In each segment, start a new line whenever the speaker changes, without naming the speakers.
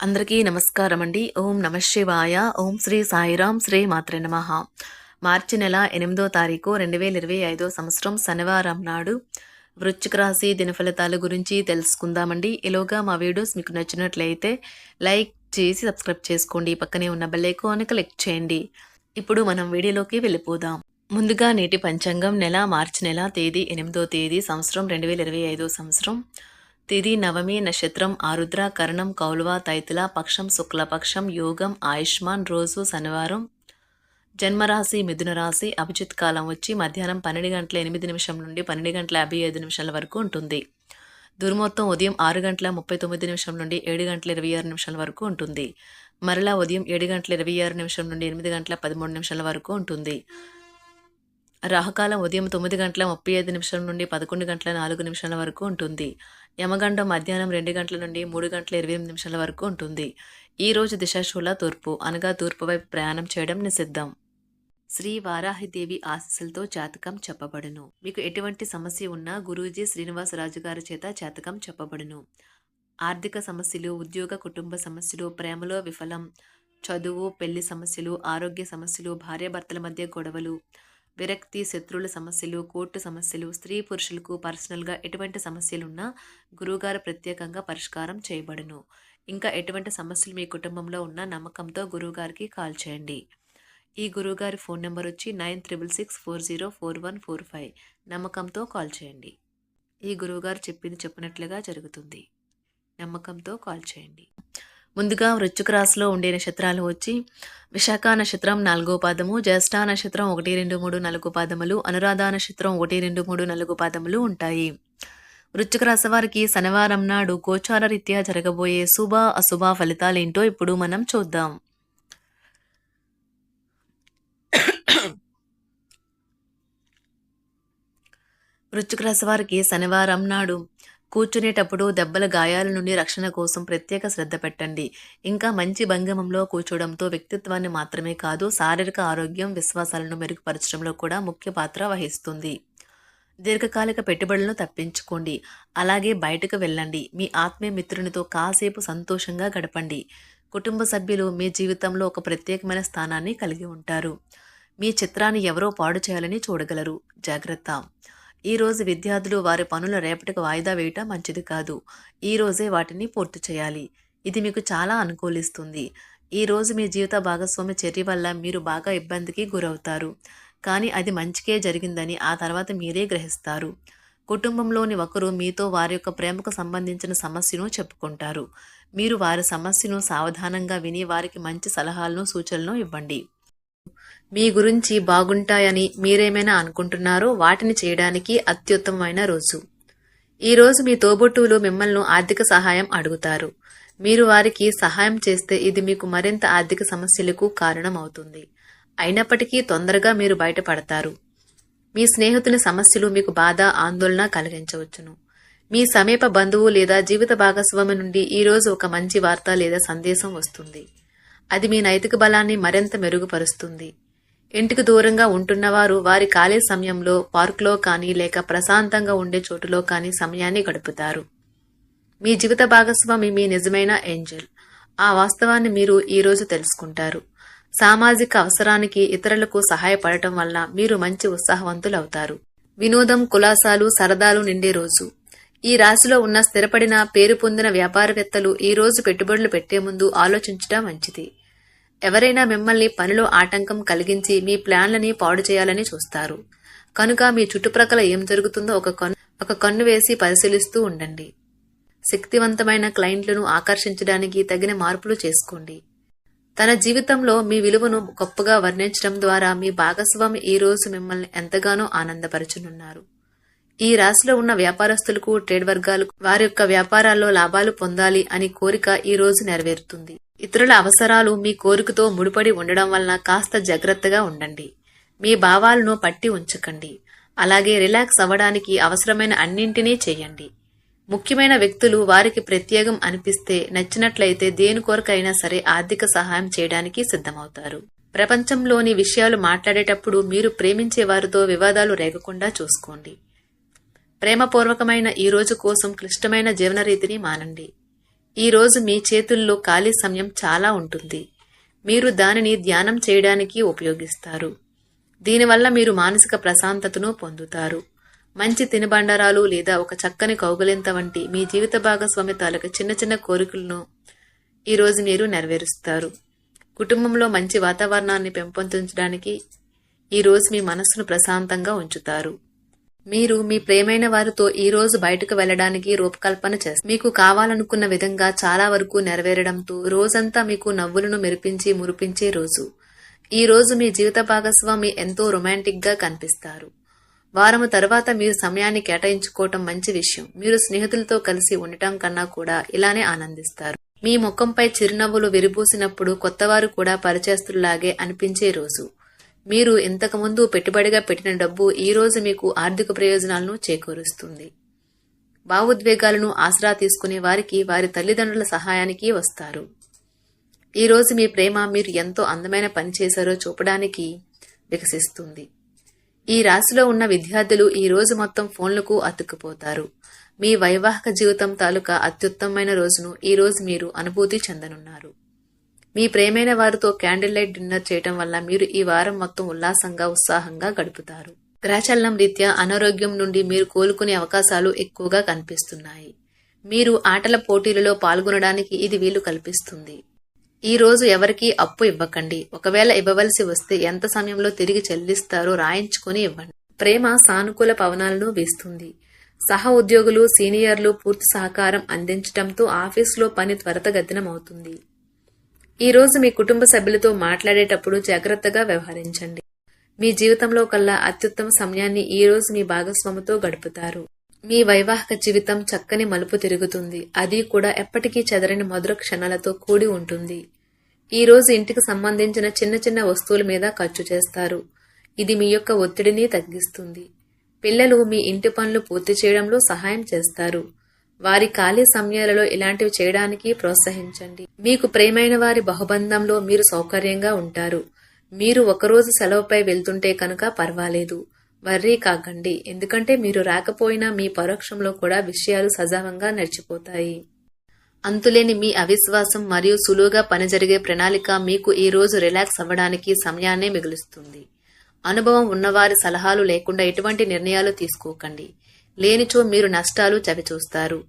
అందరికీ నమస్కారం అండి. ఓం నమ శివాయ. ఓం శ్రీ సాయిరాం. శ్రీ మాత్రే నమః. మార్చి నెల 8వ తారీఖు 2025 సంవత్సరం శనివారం నాడు వృశ్చిక రాశి దినఫలితాల గురించి తెలుసుకుందామండి. ఈలోగా మా వీడియోస్ మీకు నచ్చినట్లయితే లైక్ చేసి సబ్స్క్రైబ్ చేసుకోండి. పక్కనే ఉన్న బెల్ ఐకాన్ క్లిక్ చేయండి. ఇప్పుడు మనం వీడియోలోకి వెళ్ళిపోదాం. ముందుగా నేటి పంచాంగం మార్చి నెల తేదీ 8వ తేదీ సంవత్సరం 2025 సంవత్సరం. తిది నవమి, నక్షత్రం ఆరుద్ర, కరణం కౌలువ, తైతుల, పక్షం శుక్లపక్షం, యోగం ఆయుష్మాన్, రోజు శనివారం. జన్మరాశి మిథున రాశి. అభిజిత్ కాలం వచ్చి మధ్యాహ్నం 12:08 నుండి 12:55 వరకు ఉంటుంది. దుర్ముహూర్తం ఉదయం 6:39 నుండి 7:26 వరకు ఉంటుంది. మరలా ఉదయం 7:26 నుండి 8:13 వరకు ఉంటుంది. రాహుకాలం ఉదయం 9:35 నుండి 11:04 వరకు ఉంటుంది. యమగండం మధ్యాహ్నం 2 గంటల నుండి 3:28 వరకు ఉంటుంది. ఈ రోజు దిశాశూల తూర్పు, అనగా తూర్పు వైపు ప్రయాణం చేయడం నిషిద్ధం. శ్రీ వారాహిదేవి ఆశీస్సులతో జాతకం చెప్పబడును. మీకు ఎటువంటి సమస్య ఉన్నా గురూజీ శ్రీనివాసరాజు గారి చేత జాతకం చెప్పబడును. ఆర్థిక సమస్యలు, ఉద్యోగ కుటుంబ సమస్యలు, ప్రేమలో విఫలం, చదువు పెళ్లి సమస్యలు, ఆరోగ్య సమస్యలు, భార్యాభర్తల మధ్య గొడవలు, విరక్తి, శత్రువుల సమస్యలు, కోర్టు సమస్యలు, స్త్రీ పురుషులకు పర్సనల్గా ఎటువంటి సమస్యలున్నా గురువుగారు ప్రత్యేకంగా పరిష్కారం చేయబడును. ఇంకా ఎటువంటి సమస్యలు మీ కుటుంబంలో ఉన్న నమ్మకంతో గురువుగారికి కాల్ చేయండి. ఈ గురువుగారి ఫోన్ నెంబర్ వచ్చి 9664040145. నమ్మకంతో కాల్ చేయండి. ఈ గురువుగారు చెప్పినట్లుగా జరుగుతుంది. నమ్మకంతో కాల్ చేయండి. ముందుగా వృశ్చిక రాశిలో ఉండే నక్షత్రాలు వచ్చి విశాఖ నక్షత్రం 4వ పాదము, జ్యేష్ఠ నక్షత్రం 1, 2, 3, 4 పాదములు, అనురాధ నక్షత్రం 1, 2, 3, 4 పాదములు ఉంటాయి. వృశ్చిక రాశి వారికి శనివారం నాడు గోచార రీత్యా జరగబోయే శుభ అశుభ ఫలితాలేంటో ఇప్పుడు మనం చూద్దాం. వృశ్చిక రాశి వారికి శనివారం నాడు కూర్చునేటప్పుడు దెబ్బల గాయాల నుండి రక్షణ కోసం ప్రత్యేక శ్రద్ధ పెట్టండి. ఇంకా మంచి భంగిమంలో కూర్చోవడంతో వ్యక్తిత్వాన్ని మాత్రమే కాదు, శారీరక ఆరోగ్యం, విశ్వాసాలను మెరుగుపరచడంలో కూడా ముఖ్య పాత్ర వహిస్తుంది. దీర్ఘకాలిక పెట్టుబడులను తప్పించుకోండి. అలాగే బయటకు వెళ్ళండి. మీ ఆత్మీయ మిత్రునితో కాసేపు సంతోషంగా గడపండి. కుటుంబ సభ్యులు మీ జీవితంలో ఒక ప్రత్యేకమైన స్థానాన్ని కలిగి ఉంటారు. మీ చిత్రాన్ని ఎవరో పాడు చేయాలని చూడగలరు. జాగ్రత్త. ఈరోజు విద్యార్థులు వారి పనుల రేపటికి వాయిదా వేయటం మంచిది కాదు. ఈరోజే వాటిని పూర్తి చేయాలి. ఇది మీకు చాలా అనుకూలిస్తుంది. ఈరోజు మీ జీవిత భాగస్వామి చర్య వల్ల మీరు బాగా ఇబ్బందికి గురవుతారు. కానీ అది మంచికే జరిగిందని ఆ తర్వాత మీరే గ్రహిస్తారు. కుటుంబంలోని ఒకరు మీతో వారి యొక్క ప్రేమకు సంబంధించిన సమస్యను చెప్పుకుంటారు. మీరు వారి సమస్యను సావధానంగా విని వారికి మంచి సలహాలను, సూచనలను ఇవ్వండి. మీ గురించి బాగుంటాయని మీరేమైనా అనుకుంటున్నారో వాటిని చేయడానికి అత్యుత్తమమైన రోజు. ఈరోజు మీ తోబుట్టువులు మిమ్మల్ని ఆర్థిక సహాయం అడుగుతారు. మీరు వారికి సహాయం చేస్తే ఇది మీకు మరింత ఆర్థిక సమస్యలకు కారణమవుతుంది. అయినప్పటికీ తొందరగా మీరు బయటపడతారు. మీ స్నేహితుని సమస్యలు మీకు బాధ, ఆందోళన కలిగించవచ్చును. మీ సమీప బంధువు లేదా జీవిత భాగస్వామి నుండి ఈరోజు ఒక మంచి వార్త లేదా సందేశం వస్తుంది. అది మీ నైతిక బలాన్ని మరింత మెరుగుపరుస్తుంది. ఇంటికి దూరంగా ఉంటున్నవారు వారి ఖాళీ సమయంలో పార్కులో కానీ లేక ప్రశాంతంగా ఉండే చోటులో కానీ సమయాన్ని గడుపుతారు. మీ జీవిత భాగస్వామి మీ నిజమైన ఏంజెల్. ఆ వాస్తవాన్ని మీరు ఈరోజు తెలుసుకుంటారు. సామాజిక అవసరానికి ఇతరులకు సహాయపడటం వల్ల మీరు మంచి ఉత్సాహవంతులవుతారు. వినోదం, కులాసాలు, సరదాలు నిండే రోజు. ఈ రాశిలో ఉన్న స్థిరపడిన, పేరు పొందిన వ్యాపారవేత్తలు ఈ రోజు పెట్టుబడులు పెట్టే ముందు ఆలోచించడం మంచిది. ఎవరైనా మిమ్మల్ని పనిలో ఆటంకం కలిగించి మీ ప్లాన్లని పాడు చేయాలని చూస్తారు. కనుక మీ చుట్టుప్రక్కల ఏం జరుగుతుందో ఒక కన్ను వేసి పరిశీలిస్తూ ఉండండి. శక్తివంతమైన క్లయింట్లను ఆకర్షించడానికి తగిన మార్పులు చేసుకోండి. తన జీవితంలో మీ విలువను గొప్పగా వర్ణించడం ద్వారా మీ భాగస్వామి ఈ రోజు మిమ్మల్ని ఎంతగానో ఆనందపరచనున్నారు. ఈ రాశిలో ఉన్న వ్యాపారస్తులకు, ట్రేడ్ వర్గాలకు వారి యొక్క వ్యాపారాల్లో లాభాలు పొందాలి అని కోరిక ఈ రోజు నెరవేరుతుంది. ఇతరుల అవసరాలు మీ కోరికతో ముడిపడి ఉండడం వలన కాస్త జాగ్రత్తగా ఉండండి. మీ భావాలను పట్టి ఉంచకండి. అలాగే రిలాక్స్ అవ్వడానికి అవసరమైన అన్నింటినీ చేయండి. ముఖ్యమైన వ్యక్తులు వారికి ప్రత్యేకం అనిపిస్తే నచ్చినట్లయితే దేని కొరకైనా సరే ఆర్థిక సహాయం చేయడానికి సిద్ధమవుతారు. ప్రపంచంలోని విషయాలు మాట్లాడేటప్పుడు మీరు ప్రేమించే వారితో వివాదాలు రేగకుండా చూసుకోండి. ప్రేమపూర్వకమైన ఈ రోజు కోసం క్లిష్టమైన జీవన రీతిని మానండి. ఈరోజు మీ చేతుల్లో ఖాళీ సమయం చాలా ఉంటుంది. మీరు దానిని ధ్యానం చేయడానికి ఉపయోగిస్తారు. దీనివల్ల మీరు మానసిక ప్రశాంతతను పొందుతారు. మంచి తినుబండారాలు లేదా ఒక చక్కని కౌగిలింత వంటి మీ జీవిత భాగస్వామి తాలూకు చిన్న చిన్న కోరికలను ఈరోజు మీరు నెరవేరుస్తారు. కుటుంబంలో మంచి వాతావరణాన్ని పెంపొందించడానికి ఈరోజు మీ మనస్సును ప్రశాంతంగా ఉంచుతారు. మీరు మీ ప్రియమైన వారితో ఈ రోజు బయటకు వెళ్లడానికి రూపకల్పన చేస్తారు. మీకు కావాలనుకున్న విధంగా చాలా వరకు నెరవేరడంతో రోజంతా మీకు నవ్వులను మెరిపించి మురిపించే రోజు. ఈ రోజు మీ జీవిత భాగస్వామి ఎంతో రొమాంటిక్ గా కనిపిస్తారు. వారము తర్వాత మీరు సమయాన్ని కేటాయించుకోవటం మంచి విషయం. మీరు స్నేహితులతో కలిసి ఉండటం కన్నా కూడా ఇలానే ఆనందిస్తారు. మీ ముఖంపై చిరునవ్వులు విరిబూసినప్పుడు కొత్తవారు కూడా పరిచయస్తుల్లాగే అనిపించే రోజు. మీరు ఇంతకుముందు పెట్టుబడిగా పెట్టిన డబ్బు ఈ రోజు మీకు ఆర్థిక ప్రయోజనాలను చేకూరుస్తుంది. భావోద్వేగాలను ఆసరా తీసుకునే వారికి వారి తల్లిదండ్రుల సహాయానికి వస్తారు. ఈ రోజు మీ ప్రేమ మీరు ఎంతో అందమైన పని చేశారో చూపడానికి వికసిస్తుంది. ఈ రాశిలో ఉన్న విద్యార్థులు ఈ రోజు మొత్తం ఫోన్లకు అతుక్కుపోతారు. మీ వైవాహిక జీవితం తాలూకా అత్యుత్తమమైన రోజును ఈ రోజు మీరు అనుభూతి చెందనున్నారు. మీ ప్రేమైన వారితో క్యాండిల్ లైట్ డిన్నర్ చేయటం వల్ల మీరు ఈ వారం మొత్తం ఉల్లాసంగా ఉత్సాహంగా గడుపుతారు. గ్రహచలనం రీత్యా అనారోగ్యం నుండి మీరు కోలుకునే అవకాశాలు ఎక్కువగా కనిపిస్తున్నాయి. మీరు ఆటల పోటీలలో పాల్గొనడానికి ఇది వీలు కల్పిస్తుంది. ఈ రోజు ఎవరికీ అప్పు ఇవ్వకండి. ఒకవేళ ఇవ్వవలసి వస్తే ఎంత సమయంలో తిరిగి చెల్లిస్తారో రాయించుకుని ఇవ్వండి. ప్రేమ సానుకూల పవనాలను వీస్తుంది. సహ ఉద్యోగులు సీనియర్లు పూర్తి సహకారం అందించడంతో ఆఫీసులో పని త్వరితగతినమవుతుంది. ఈ రోజు మీ కుటుంబ సభ్యులతో మాట్లాడేటప్పుడు జాగ్రత్తగా వ్యవహరించండి. మీ జీవితంలో కల్లా అత్యుత్తమ సమయాన్ని ఈ రోజు మీ భాగస్వామితో గడుపుతారు. మీ వైవాహిక జీవితం చక్కని మలుపు తిరుగుతుంది. అది కూడా ఎప్పటికీ చెదరని మధుర క్షణాలతో కూడి ఉంటుంది. ఈ రోజు ఇంటికి సంబంధించిన చిన్న చిన్న వస్తువుల మీద ఖర్చు చేస్తారు. ఇది మీ యొక్క ఒత్తిడిని తగ్గిస్తుంది. పిల్లలు మీ ఇంటి పనులు పూర్తి చేయడంలో సహాయం చేస్తారు. వారి ఖాళీ సమయాలలో ఇలాంటివి చేయడానికి ప్రోత్సహించండి. మీకు ప్రియమైన వారి బహుబంధంలో మీరు సౌకర్యంగా ఉంటారు. మీరు ఒకరోజు సెలవుపై వెళ్తుంటే కనుక పర్వాలేదు, వర్రీ కాకండి. ఎందుకంటే మీరు రాకపోయినా మీ పరోక్షంలో కూడా విషయాలు సజావంగా నడిచిపోతాయి. అంతులేని మీ అవిశ్వాసం మరియు సులువుగా పని జరిగే ప్రణాళిక మీకు ఈ రోజు రిలాక్స్ అవ్వడానికి సమయాన్నే మిగులుస్తుంది. అనుభవం ఉన్నవారి సలహాలు లేకుండా ఎటువంటి నిర్ణయాలు తీసుకోకండి. లేనిచో మీరు నష్టాలు చవిచూస్తారు.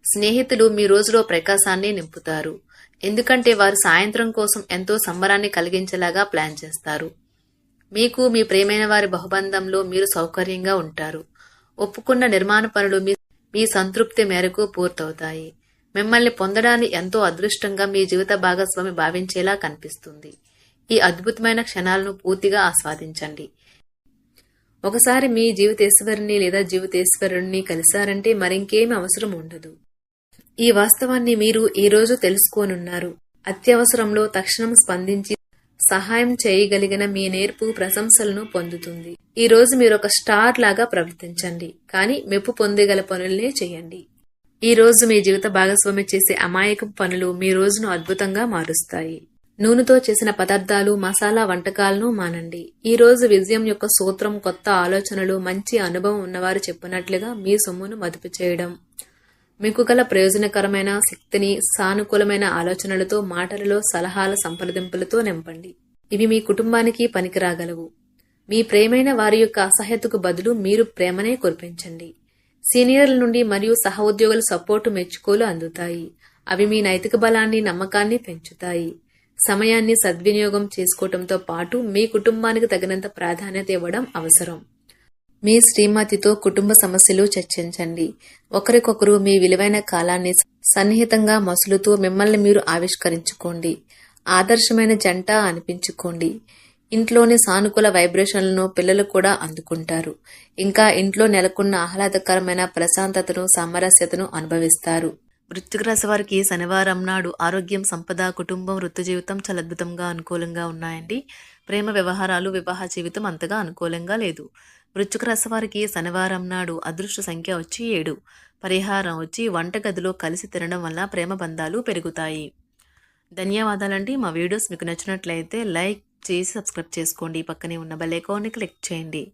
స్నేహితులు మీ రోజులో ప్రకాశాన్ని నింపుతారు. ఎందుకంటే వారు సాయంత్రం కోసం ఎంతో సంబరాన్ని కలిగించేలాగా ప్లాన్ చేస్తారు. మీకు మీ ప్రియమైన వారి బహుబంధంలో మీరు సౌకర్యంగా ఉంటారు. ఒప్పుకున్న నిర్మాణ పనులు మీ సంతృప్తి మేరకు పూర్తవుతాయి. మిమ్మల్ని పొందడాన్ని ఎంతో అదృష్టంగా మీ జీవిత భాగస్వామి భావించేలా కనిపిస్తుంది. ఈ అద్భుతమైన క్షణాలను పూర్తిగా ఆస్వాదించండి. ఒకసారి మీ జీవితేశ్వరుని లేదా జీవితేశ్వరుణ్ణి కలిశారంటే మరింకేమి అవసరం ఉండదు. ఈ వాస్తవాన్ని మీరు ఈ రోజు తెలుసుకోనున్నారు. అత్యవసరంలో తక్షణం స్పందించి సహాయం చేయగలిగిన మీ నేర్పు ప్రశంసలను పొందుతుంది. ఈ రోజు మీరు ఒక స్టార్ లాగా ప్రవర్తించండి, కానీ మెప్పు పొందగల పనులనే చేయండి. ఈ రోజు మీ జీవిత భాగస్వామి చేసే అమాయకపు పనులు మీ రోజును అద్భుతంగా మారుస్తాయి. నూనెతో చేసిన పదార్థాలు, మసాలా వంటకాలను మానండి. ఈ రోజు విజయం యొక్క సూత్రం కొత్త ఆలోచనలు, మంచి అనుభవం ఉన్నవారు చెప్పినట్లుగా మీ సొమ్మును మదుపు చేయడం. మీకు గల ప్రయోజనకరమైన శక్తిని సానుకూలమైన ఆలోచనలతో, మాటలలో, సలహాల సంప్రదింపులతో నింపండి. ఇవి మీ కుటుంబానికి పనికిరాగలవు. మీ ప్రేమైన వారి యొక్క అసహ్యతకు బదులు మీరు ప్రేమనే కురిపించండి. సీనియర్ల నుండి మరియు సహోద్యోగుల సపోర్టు మెచ్చుకోలు అందుతాయి. అవి మీ నైతిక బలాన్ని, నమ్మకాన్ని పెంచుతాయి. సమయాన్ని సద్వినియోగం చేసుకోవటంతో పాటు మీ కుటుంబానికి తగినంత ప్రాధాన్యత ఇవ్వడం అవసరం. మీ శ్రీమతితో కుటుంబ సమస్యలు చర్చించండి. ఒకరికొకరు మీ విలువైన కాలాన్ని సన్నిహితంగా మసులుతూ మిమ్మల్ని మీరు ఆవిష్కరించుకోండి. ఆదర్శమైన జంట అనిపించుకోండి. ఇంట్లోని సానుకూల వైబ్రేషన్లను పిల్లలు కూడా అందుకుంటారు. ఇంకా ఇంట్లో నెలకొన్న ఆహ్లాదకరమైన ప్రశాంతతను, సామరస్యతను అనుభవిస్తారు. వృశ్చిక రాశి వారికి శనివారం నాడు ఆరోగ్యం, సంపద, కుటుంబం, వృత్తి జీవితం చాలా అద్భుతంగా అనుకూలంగా ఉన్నాయండి. ప్రేమ వ్యవహారాలు, వివాహ జీవితం అంతగా అనుకూలంగా లేదు. వృశ్చిక రాశి వారికి శనివారం నాడు అదృష్ట సంఖ్య వచ్చి 7. పరిహారం వచ్చి వంటగదిలో కలిసి తినడం వల్ల ప్రేమ బంధాలు పెరుగుతాయి. ధన్యవాదాలండి. మా వీడియోస్ మీకు నచ్చినట్లయితే లైక్ చేసి సబ్స్క్రైబ్ చేసుకోండి. పక్కనే ఉన్న బెల్ ఐకాన్ని క్లిక్ చేయండి.